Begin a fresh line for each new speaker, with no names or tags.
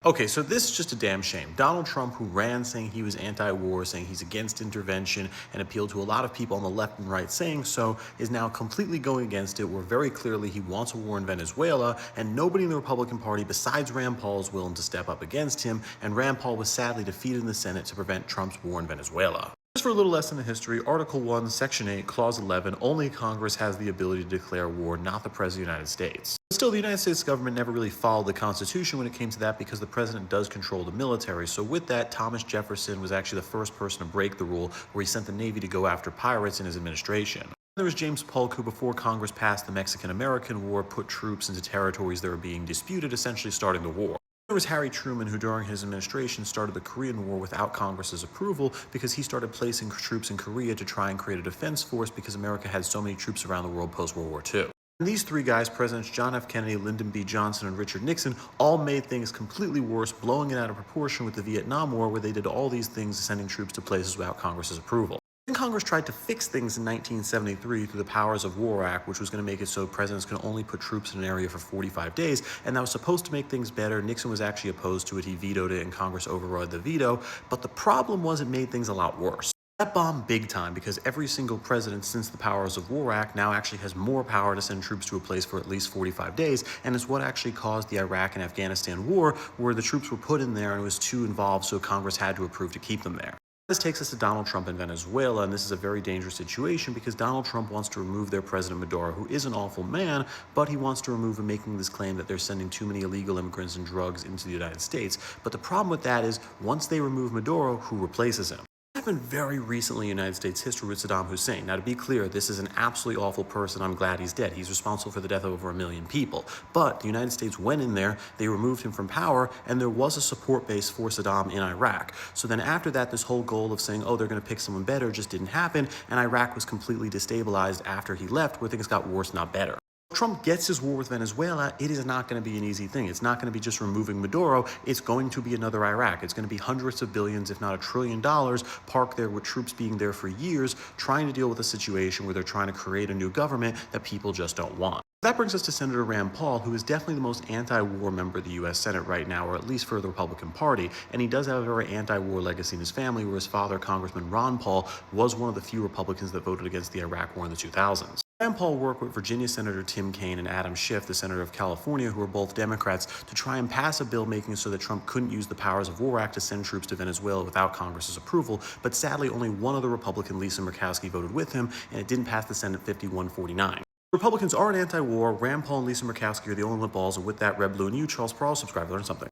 Okay, so this is just a damn shame. Donald Trump, who ran saying he was anti-war, saying he's against intervention, and appealed to a lot of people on the left and right saying so, is now completely going against it, where very clearly he wants a war in Venezuela, and nobody in the Republican Party besides Rand Paul is willing to step up against him, and Rand Paul was sadly defeated in the Senate to prevent Trump's war in Venezuela. Just for a little lesson in history, Article 1, Section 8, Clause 11, only Congress has the ability to declare war, not the President of the United States. Still, the United States government never really followed the Constitution when it came to that because the president does control the military. So with that, Thomas Jefferson was actually the first person to break the rule, where he sent the Navy to go after pirates in his administration. There was James Polk, who before Congress passed the Mexican-American War, put troops into territories that were being disputed, essentially starting the war. There was Harry Truman, who during his administration started the Korean War without Congress's approval because he started placing troops in Korea to try and create a defense force because America had so many troops around the world post-World War II. And these three guys, Presidents John F. Kennedy, Lyndon B. Johnson, and Richard Nixon, all made things completely worse, blowing it out of proportion with the Vietnam War, where they did all these things, sending troops to places without Congress's approval. Congress tried to fix things in 1973 through the Powers of War Act, which was going to make it so presidents can only put troops in an area for 45 days, and that was supposed to make things better. Nixon was actually opposed to it. He vetoed it, and Congress overrode the veto, but the problem was it made things a lot worse. That bombed big time because every single president since the Powers of War Act now actually has more power to send troops to a place for at least 45 days, and it's what actually caused the Iraq and Afghanistan war, where the troops were put in there and it was too involved, so Congress had to approve to keep them there. This takes us to Donald Trump in Venezuela, and this is a very dangerous situation because Donald Trump wants to remove their president Maduro, who is an awful man, but he wants to remove him, making this claim that they're sending too many illegal immigrants and drugs into the United States. But the problem with that is, once they remove Maduro, who replaces him? Happened very recently in United States history with Saddam Hussein. Now, to be clear, this is an absolutely awful person. I'm glad he's dead. He's responsible for the death of over 1 million people. But the United States went in there, they removed him from power, and there was a support base for Saddam in Iraq. So then after that, this whole goal of saying, oh, they're going to pick someone better just didn't happen, and Iraq was completely destabilized after he left, where things got worse, not better. Trump gets his war with Venezuela, it is not going to be an easy thing. It's not going to be just removing Maduro. It's going to be another Iraq. It's going to be hundreds of billions, if not $1 trillion, parked there with troops being there for years, trying to deal with a situation where they're trying to create a new government that people just don't want. That brings us to Senator Rand Paul, who is definitely the most anti-war member of the U.S. Senate right now, or at least for the Republican Party, and he does have a very anti-war legacy in his family, where his father, Congressman Ron Paul, was one of the few Republicans that voted against the Iraq War in the 2000s. Rand Paul worked with Virginia Senator Tim Kaine and Adam Schiff, the senator of California, who are both Democrats, to try and pass a bill making it so that Trump couldn't use the Powers of War Act to send troops to Venezuela without Congress's approval, but sadly only one other Republican, Lisa Murkowski, voted with him, and it didn't pass the Senate 51-49. Republicans aren't anti-war. Rand Paul and Lisa Murkowski are the only balls, and with that, red, blue, and you, Charles Pearl, subscribe to learn something.